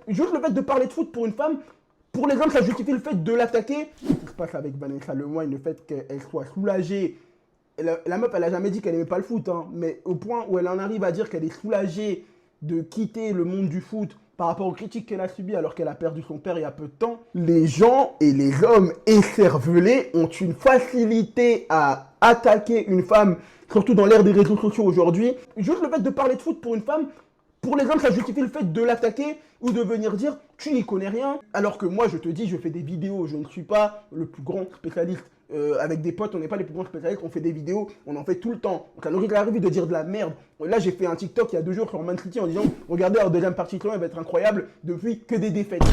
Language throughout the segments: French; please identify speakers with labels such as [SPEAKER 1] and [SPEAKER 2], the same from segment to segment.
[SPEAKER 1] Juste le fait de parler de foot pour une femme, pour les hommes, ça justifie le fait de l'attaquer. Ce qui se passe avec Vanessa Lemoine, le fait qu'elle soit soulagée. La meuf, elle a jamais dit qu'elle aimait pas le foot, hein, mais au point où elle en arrive à dire qu'elle est soulagée de quitter le monde du foot par rapport aux critiques qu'elle a subies alors qu'elle a perdu son père il y a peu de temps, les gens et les hommes écervelés ont une facilité à attaquer une femme, surtout dans l'ère des réseaux sociaux aujourd'hui. Juste le fait de parler de foot pour une femme, pour les hommes, ça justifie le fait de l'attaquer ou de venir dire tu n'y connais rien. Alors que moi, je te dis, je fais des vidéos, je ne suis pas le plus grand spécialiste. Avec des potes, on n'est pas les plus grands spécialistes, on fait des vidéos, on en fait tout le temps. Donc, ça nous arrive de dire de la merde. Là, j'ai fait un TikTok il y a 2 jours sur Man City en disant regardez, leur deuxième partie de elle va être incroyable depuis que des défaites.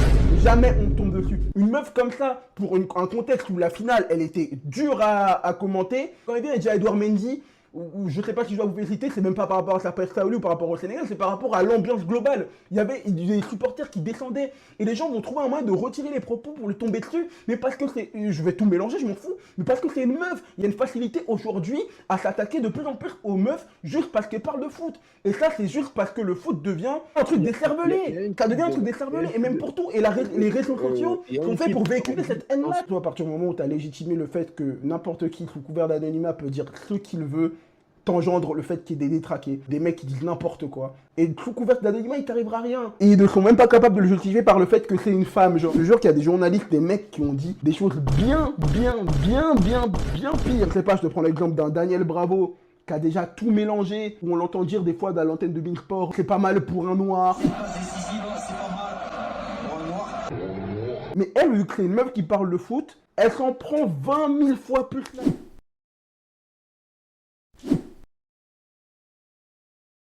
[SPEAKER 1] Jamais on tombe dessus. Une meuf comme ça, pour un contexte où la finale, elle était dure à commenter, quand il vient et dit à Edouard Mendy, ou je sais pas si je dois vous féliciter, c'est même pas par rapport à sa personnalité ou par rapport au Sénégal, c'est par rapport à l'ambiance globale. Il y avait des supporters qui descendaient et les gens vont trouver un moyen de retirer les propos pour lui tomber dessus, mais parce que c'est, je vais tout mélanger, je m'en fous, mais parce que c'est une meuf. Il y a une facilité aujourd'hui à s'attaquer de plus en plus aux meufs juste parce qu'elles parlent de foot. Et ça, c'est juste parce que le foot devient un truc décervelé. Ça devient un truc décervelé, et même pour tout. Et les réseaux sociaux sont faits pour véhiculer cette haine-là. À partir du moment où tu as légitimé le fait que n'importe qui, sous couvert d'anonymat, peut dire ce qu'il veut, t'engendre le fait qu'il y ait des détraqués, des mecs qui disent n'importe quoi. Et sous couvert d'anonymat, il t'arrivera rien. Et ils ne sont même pas capables de le justifier par le fait que c'est une femme. Genre, je te jure qu'il y a des journalistes, des mecs qui ont dit des choses bien pires. Je sais pas, je te prends l'exemple d'un Daniel Bravo qui a déjà tout mélangé, où on l'entend dire des fois dans l'antenne de Beansport, c'est pas mal pour un noir. C'est pas décisif, c'est pas mal pour un noir. Mais elle, vu que c'est une meuf qui parle de foot, elle s'en prend 20 000 fois plus là.